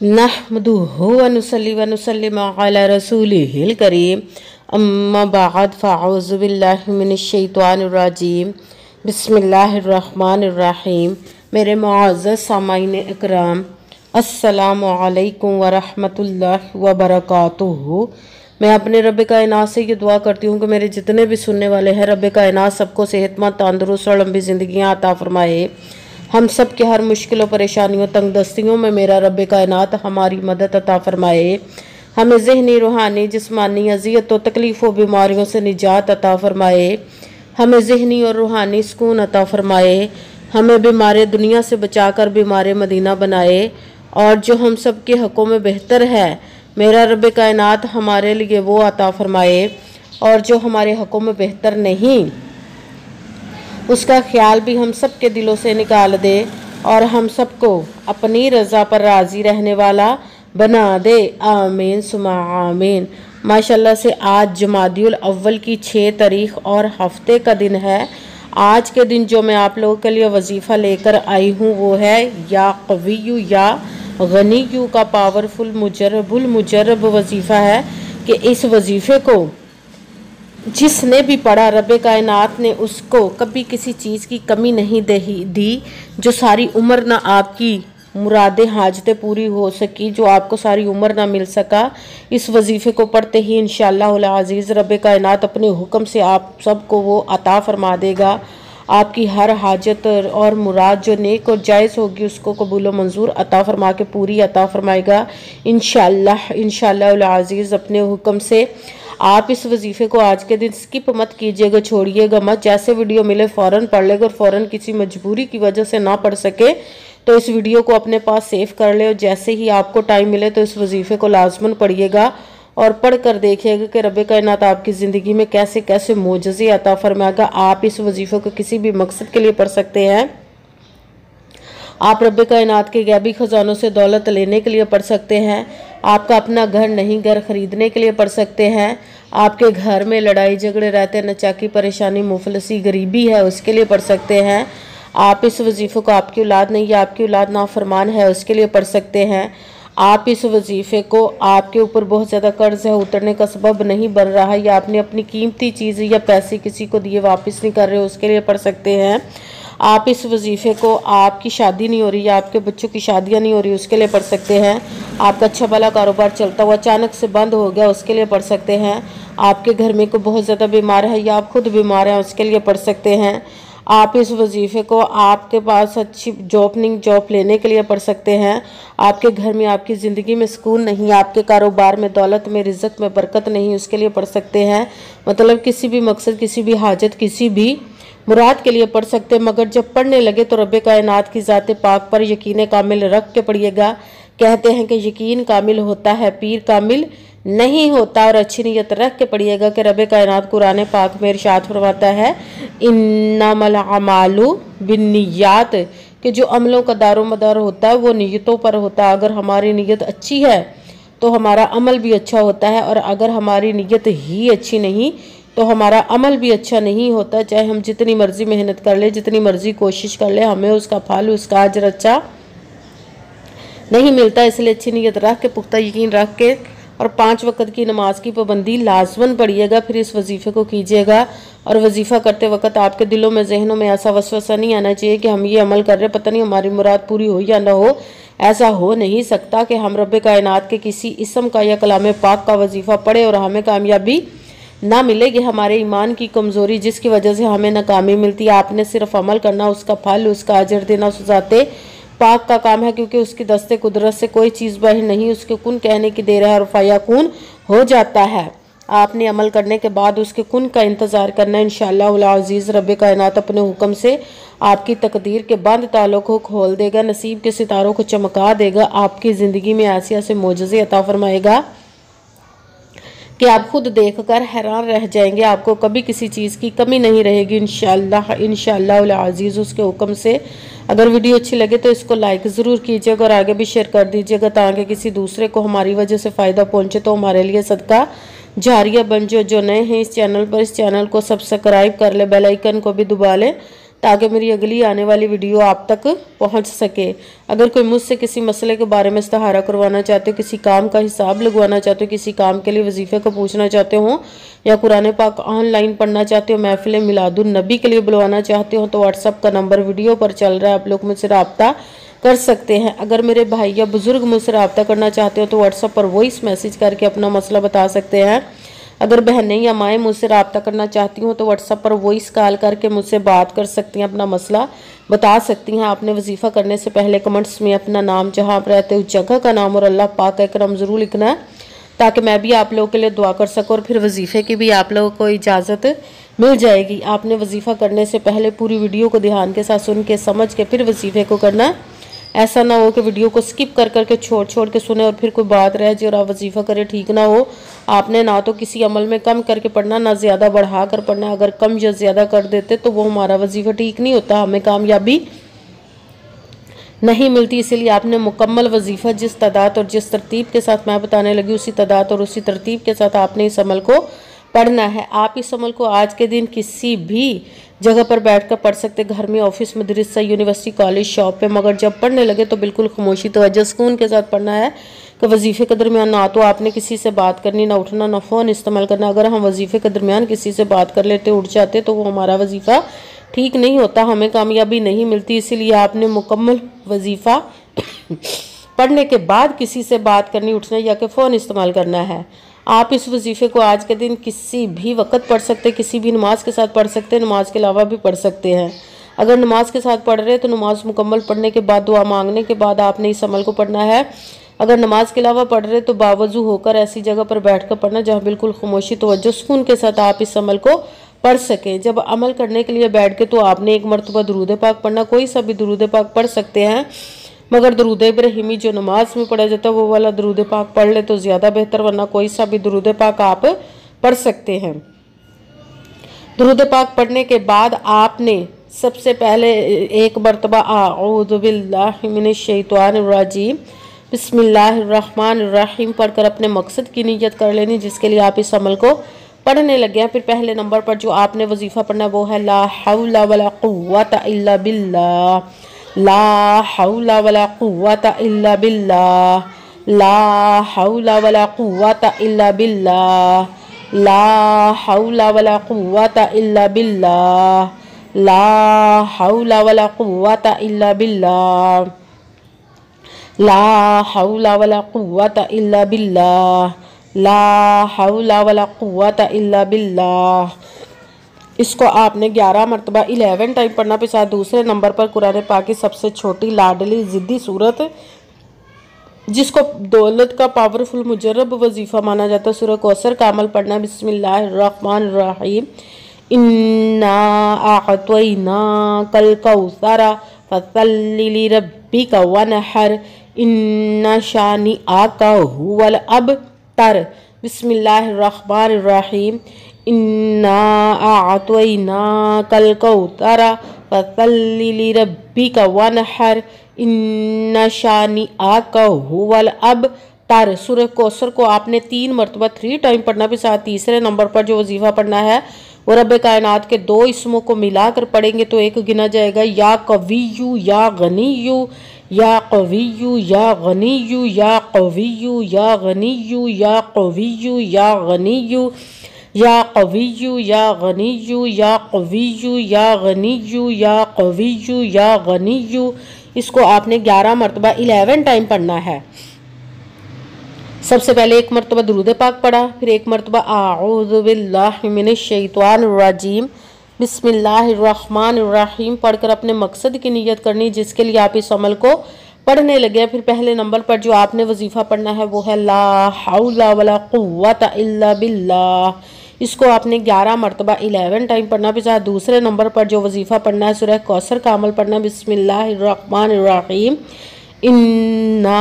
नहमदुहु व नुसल्ली व नुसल्लिमु अला रसूलिहिल करीम अम्मा बाद फ़अऊज़ु बिल्लाहि मिनश शैतानिर रजीम बिस्मिल्लाहिर रहमानिर रहीम। मेरे मुअज़्ज़ज़ सामाईन इकराम, अस्सलामु अलैकुम व रहमतुल्लाहि व बरकातुहू। मैं अपने रब कायनात से ये दुआ करती हूँ कि मेरे जितने भी सुनने वाले हैं, रब कायनात सबको सेहतमंद, तंदुरुस्त और लंबी ज़िंदगियाँ अता फरमाए। हम सब के हर मुश्किलों, परेशानियों, तंगदस्तियों में मेरा रब कायनात हमारी मदद अता फरमाए। हमें ज़हनी, रूहानी, जिस्मानी अज़ियतों, तकलीफ़ों, बीमारियों से निजात अता फरमाए। हमें ज़हनी और रूहानी सुकून अता फरमाए। हमें बीमार दुनिया से बचाकर बीमार मदीना बनाए। और जो हम सब के हक़ों में बेहतर है, मेरा रब कायनात हमारे लिए वो अता फरमाए। और जो हमारे हक़ों में बेहतर नहीं, उसका ख्याल भी हम सब के दिलों से निकाल दे और हम सबको अपनी रज़ा पर राज़ी रहने वाला बना दे। आमीन सुमा आमीन। माशाल्लाह से आज जुमादियुल अव्वल की 6 तारीख और हफ्ते का दिन है। आज के दिन जो मैं आप लोगों के लिए वजीफ़ा लेकर आई हूँ वो है या क़विय्यु या गनिय्यु का पावरफुल मुजर्रब वजीफ़ा है कि इस वजीफ़े को जिसने भी पढ़ा, रब कायनात ने उसको कभी किसी चीज़ की कमी नहीं दी। जो सारी उम्र ना आपकी मुरादें, हाजतें पूरी हो सकी, जो आपको सारी उम्र ना मिल सका, इस वजीफ़े को पढ़ते ही इंशाअल्लाह अज़ीज़ रब कायनात अपने हुक्म से आप सबको वो अता फरमा देगा। आपकी हर हाजत और मुराद जो नेक और जायज़ होगी उसको कबूल मंजूर अता फरमा के पूरी अता फरमाएगा इंशाअल्लाह अज़ीज़ अपने हुक्म से। आप इस वजीफ़े को आज के दिन स्किप मत कीजिएगा, छोड़िएगा मत। जैसे वीडियो मिले फ़ौरन पढ़ लेगा और फ़ौरन किसी मजबूरी की वजह से ना पढ़ सके तो इस वीडियो को अपने पास सेव कर ले और जैसे ही आपको टाइम मिले तो इस वजीफ़े को लाजमन पढ़िएगा और पढ़ कर देखिएगा कि रब कायनात आपकी ज़िंदगी में कैसे कैसे मोजज़े अता फरमाएगा। आप इस वजीफ़े को किसी भी मकसद के लिए पढ़ सकते हैं। आप रब कायनात के गैबी ख़जानों से दौलत लेने के लिए पढ़ सकते हैं। आपका अपना घर नहीं, घर ख़रीदने के लिए पढ़ सकते हैं। आपके घर में लड़ाई झगड़े रहते हैं, नचाकी, परेशानी, मुफलसी, गरीबी है, उसके लिए पढ़ सकते हैं। आप इस वजीफ़े को आपकी औलाद नहीं या आपकी औलाद नाफरमान है उसके लिए पढ़ सकते हैं। आप इस वजीफ़े को आपके ऊपर बहुत ज़्यादा कर्ज है, उतरने का सबब नहीं बन रहा है, या आपने अपनी कीमती चीज़ या पैसे किसी को दिए वापस नहीं कर रहे, उसके लिए पढ़ सकते हैं। आप इस वजीफ़े को आपकी शादी नहीं हो रही या आपके बच्चों की शादियां नहीं हो रही उसके लिए पढ़ सकते हैं। आपका अच्छा भला कारोबार चलता हुआ अचानक से बंद हो गया उसके लिए पढ़ सकते हैं। आपके घर में कोई बहुत ज़्यादा बीमार है या आप खुद बीमार हैं उसके लिए पढ़ सकते हैं। आप इस वजीफ़े को आपके पास अच्छी जॉब लेने के लिए पढ़ सकते हैं। आपके घर में, आपकी ज़िंदगी में सुकून नहीं, आपके कारोबार में, दौलत में, रिज़्क़ में बरकत नहीं, उसके लिए पढ़ सकते हैं। मतलब किसी भी मकसद, किसी भी हाजत, किसी भी मुराद के लिए पढ़ सकते हैं। मगर जब पढ़ने लगे तो रब कायनात की ज़ात पाक पर यकीन कामिल रख के पढ़िएगा। कहते हैं कि यकीन कामिल होता है, पीर कामिल नहीं होता। और अच्छी नीयत रख के पढ़िएगा कि रब कायनात कुरान पाक में इरशाद फरमाता है इन्नमल अमालु बिन्नियात, कि जो अमलों का दारोमदार होता है वो नीयतों पर होता है। अगर हमारी नीयत अच्छी है तो हमारा अमल भी अच्छा होता है, और अगर हमारी नीयत ही अच्छी नहीं तो हमारा अमल भी अच्छा नहीं होता। चाहे हम जितनी मर्जी मेहनत कर ले, जितनी मर्जी कोशिश कर ले, हमें उसका फल, उसका अजर अच्छा नहीं मिलता। इसलिए अच्छी नीयत रख के, पुख्ता यकीन रख के और 5 वक्त की नमाज की पाबंदी लाजमन पढ़िएगा। फिर इस वजीफ़े को कीजिएगा और वजीफ़ा करते वक्त आपके दिलों में, जहनों में ऐसा वसवसा नहीं आना चाहिए कि हम ये अमल कर रहे, पता नहीं हमारी मुराद पूरी हो या ना हो। ऐसा हो नहीं सकता कि हम रब कायनात के किसी इस्म का या कलाम पाक का वजीफ़ा पढ़े और हमें कामयाबी ना मिलेगी। हमारे ईमान की कमज़ोरी जिसकी वजह से हमें नाकामी मिलती है। आपने सिर्फ अमल करना, उसका फल, उसका अजर देना सुजाते पाक का काम है, क्योंकि उसकी दस्ते कुदरत से कोई चीज़ बाहर नहीं, उसके कुन कहने की देर है और फयाकुन हो जाता है। आपने अमल करने के बाद उसके कुन का इंतज़ार करना। इंशाअल्लाह अज़ीज़ रब कायनात अपने हुक्म से आपकी तकदीर के बंद तालों को खोल देगा, नसीब के सितारों को चमका देगा, आपकी ज़िंदगी में ऐसे ऐसे मोजज़े अता फरमाएगा कि आप खुद देखकर हैरान रह जाएंगे। आपको कभी किसी चीज़ की कमी नहीं रहेगी इंशाअल्लाह अज़ीज़ उसके हुक्म से। अगर वीडियो अच्छी लगे तो इसको लाइक ज़रूर कीजिएगा और आगे भी शेयर कर दीजिएगा ताकि किसी दूसरे को हमारी वजह से फ़ायदा पहुंचे तो हमारे लिए सदका जारिया बन। जो नए हैं इस चैनल पर, इस चैनल को सब्सक्राइब कर ले, बेल आइकन को भी दबा लें ताकि मेरी अगली आने वाली वीडियो आप तक पहुंच सके। अगर कोई मुझसे किसी मसले के बारे में इस्तिहारा करवाना चाहते हो, किसी काम का हिसाब लगवाना चाहते हो, किसी काम के लिए वजीफे को पूछना चाहते हो, या कुरान पाक ऑनलाइन पढ़ना चाहते हो, महफिल मिलादुन नबी के लिए बुलवाना चाहते हो, तो व्हाट्सअप का नंबर वीडियो पर चल रहा है, आप लोग मुझसे रब्ता कर सकते हैं। अगर मेरे भाई या बुजुर्ग मुझसे रब्ता करना चाहते हो तो व्हाट्सअप पर वॉइस मैसेज करके अपना मसला बता सकते हैं। अगर बहनें या माएँ मुझसे रब्ता करना चाहती हूँ तो व्हाट्सएप पर वॉइस कॉल करके मुझसे बात कर सकती हैं, अपना मसला बता सकती हैं। आपने वजीफ़ा करने से पहले कमेंट्स में अपना नाम, जहाँ आप रहते हो जगह का नाम और अल्लाह पाक का करम ज़रूर लिखना है, ताकि मैं भी आप लोगों के लिए दुआ कर सकूँ और फिर वजीफ़े की भी आप लोगों को इजाज़त मिल जाएगी। आपने वजीफ़ा करने से पहले पूरी वीडियो को ध्यान के साथ सुन के समझ के फिर वजीफ़े को करना। ऐसा ना हो कि वीडियो को स्किप कर करके छोड़ के सुने और फिर कोई बात रह जाए और आप वजीफ़ा करें, ठीक ना हो। आपने ना तो किसी अमल में कम करके पढ़ना, ना ज़्यादा बढ़ा कर पढ़ना। अगर कम या ज़्यादा कर देते तो वो हमारा वजीफ़ा ठीक नहीं होता, हमें कामयाबी नहीं मिलती। इसीलिए आपने मुकम्मल वजीफ़ा जिस तादाद और जिस तरतीब के साथ मैं बताने लगी, उसी तादाद और उसी तरतीब के साथ आपने इस अमल को पढ़ना है। आप इस अमल को आज के दिन किसी भी जगह पर बैठकर पढ़ सकते, घर में, ऑफिस, मदरसा, यूनिवर्सिटी, कॉलेज, शॉप पे, मगर जब पढ़ने लगे तो बिल्कुल खामोशी तवज्जो सुकून के साथ पढ़ना है कि वजीफ़े के दरमियान ना तो आपने किसी से बात करनी, ना उठना, ना फ़ोन इस्तेमाल करना। अगर हम वजीफ़े के दरमियान किसी से बात कर लेते, उठ जाते, तो वो हमारा वजीफ़ा ठीक नहीं होता, हमें कामयाबी नहीं मिलती। इसीलिए आपने मुकम्मल वजीफ़ा पढ़ने के बाद किसी से बात करनी, उठना या कि फ़ोन इस्तेमाल करना है। आप इस वजीफ़े को आज के दिन किसी भी वक्त पढ़ सकते, किसी भी नमाज के साथ पढ़ सकते, नमाज के अलावा भी पढ़ सकते हैं। अगर नमाज के साथ पढ़ रहे हैं तो नमाज मुकम्मल पढ़ने के बाद, दुआ मांगने के बाद आपने इस अमल को पढ़ना है। अगर नमाज के अलावा पढ़ रहे तो बावजू होकर ऐसी जगह पर बैठ कर पढ़ना जहाँ बिल्कुल खामोशी तवज्जो सुकून के साथ आप इस अमल को पढ़ सकें। जब अमल करने के लिए बैठ के तो आपने एक मरतबा दुरूद पाक पढ़ना, कोई सा भी दुरूद पाक पढ़ सकते हैं, मगर दुरूद इब्राहिमी जो नमाज में पढ़ा जाता है वो वाला दुरूद पाक पढ़ ले तो ज़्यादा बेहतर, वरना कोई सा भी दुरूद पाक आप पढ़ सकते हैं। दुरूद पाक पढ़ने के बाद आपने सबसे पहले एक मरतबा आऊज़ु बिल्लाहि मिनश शैतानिर रजीम बिस्मिल्लाहिर्रहमानिर रहीम पढ़कर अपने मकसद की नियत कर लेनी, जिसके लिए आप इस अमल को पढ़ने लगे हैं। फिर पहले नंबर पर जो आपने वजीफ़ा पढ़ना वो है ला हौला वला कुव्वता इल्ला बिल्लाह, ला हौला वला कुव्वता इल्ला बिल्लाह, ला हौला वला कुव्वता इल्ला बिल्लाह, ला हौला वला कुव्वता इल्ला बिल्लाह, ला हौला वला कुव्वता इल्ला बिल्लाह, ला हौला वला कुव्वता इल्ला बिल्लाह, ला हौला वला कुव्वता इल्ला बिल्लाह। इसको आपने 11 मरतबा 11 टाइम पढ़ना। पे साथ दूसरे नंबर पर कुरान पाक की सबसे छोटी लाडली ज़िद्दी सूरत, जिसको दौलत का पावरफुल मुजर्रब वजीफ़ा माना जाता है, सूरह कौसर का अमल पढ़ना। बिस्मिल्लाहिर्रहमानिर्रहीम इन्ना अअतैना कल कौसरा फसल्लि लिरब्बिका वनहर इन्ना शानिअका हुवल अबतर। बिस्मिल्लाहिर्रहमानिर्रहीम इन्ना अअतैना कल कौसरा फसल्लि लिरब्बिका वनहर इन्ना शानिअका हुवल अबतर। सूरह कौसर को आपने 3 मरतबा 3 टाइम पढ़ना। भी साथ तीसरे नंबर पर जो वजीफ़ा पढ़ना है वो रब्बे कायनात के 2 इसमों को मिलाकर पढ़ेंगे तो एक गिना जाएगा, या कविय्यु या गनिय्यु, या कविय्यु या गनिय्यु, या कविय्यु या गनिय्यु, या कविय्यु या गनिय्यु, या कविय्यु या गनिय्यु, या कविय्यु या गनिय्यु, या कविय्यु या गनिय्यु। इसको आपने 11 मरतबा 11 टाइम पढ़ना है। सबसे पहले एक मरतबा दुरूद पाक पढ़ा, फिर एक मरतबा आऊज़ु बिल्लाहि मिनश शैतानिर रजीम बिस्मिल्लाहिर्रहमानिर्रहीम पढ़कर अपने मकसद की नियत करनी, जिसके लिए आप इस अमल को पढ़ने लगे। फिर पहले नंबर पर जो आपने वजीफ़ा पढ़ना है वो है ला हौला वला कुव्वता इल्ला बिल्लाह। इसको आपने 11 मरतबा 11 टाइम पढ़ना। फिर साथ दूसरे नंबर पर जो वजीफ़ा पढ़ना है सूरह कौसर का अमल पढ़ना। बिस्मिल्लाहिर्रहमानिर्रहीम इन्ना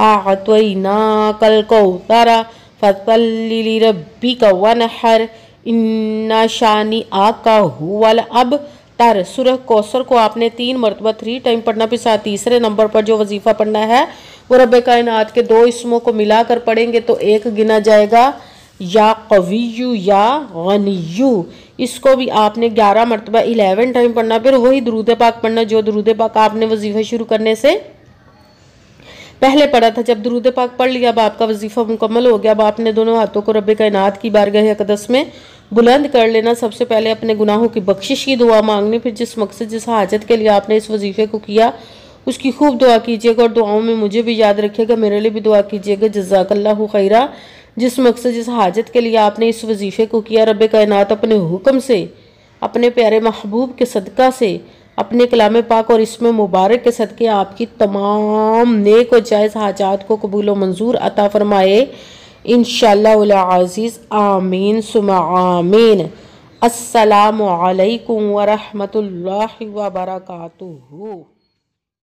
अअतैना कल कौसरा फसल्लि लिरब्बिका वनहर इन्ना शानिअका हुवल अबतर। सूरह कौसर को आपने 3 मरतबा 3 टाइम पढ़ना। फिर साथ तीसरे नंबर पर जो वजीफ़ा पढ़ना है वो रब्बे कायनात के 2 इसमों को मिलाकर पढ़ेंगे तो एक गिना जाएगा, या कविय्यु या गनिय्यु। इसको भी आपने 11 मरतबा 11 टाइम पढ़ना। फिर वही दुरूद पाक पढ़ना जो दुरूद पाक आपने वजीफा शुरू करने से पहले पढ़ा था। जब दुरूद पाक पढ़ लिया, अब आपका वजीफा मुकम्मल हो गया। अब आपने दोनों हाथों को रब्बे कायनात की बारगाह अक़दस में बुलंद कर लेना। सबसे पहले अपने गुनाहों की बख्शिश की दुआ मांगनी। फिर जिस मकसद जिस हाजत के लिए आपने इस वजीफे को किया उसकी खूब दुआ कीजिएगा और दुआओं में मुझे भी याद रखिएगा, मेरे लिए भी दुआ कीजिएगा। जज़ाकल्लाहु खैरा। जिस मकसद जिस हाजत के लिए आपने इस वजीफे को किया, रब्बे कायनात अपने हुक्म से, अपने प्यारे महबूब के सदका से, अपने कलाम पाक और इसमें मुबारक के सदके आपकी तमाम नेक और जायज़ हाजात को कबूल व मंजूर अता फरमाए इंशाअल्लाह अज़ीज़। आमीन सुमा आमीन। अस्सलामु अलैकुम व रहमतुल्लाहि व बरकातुहू।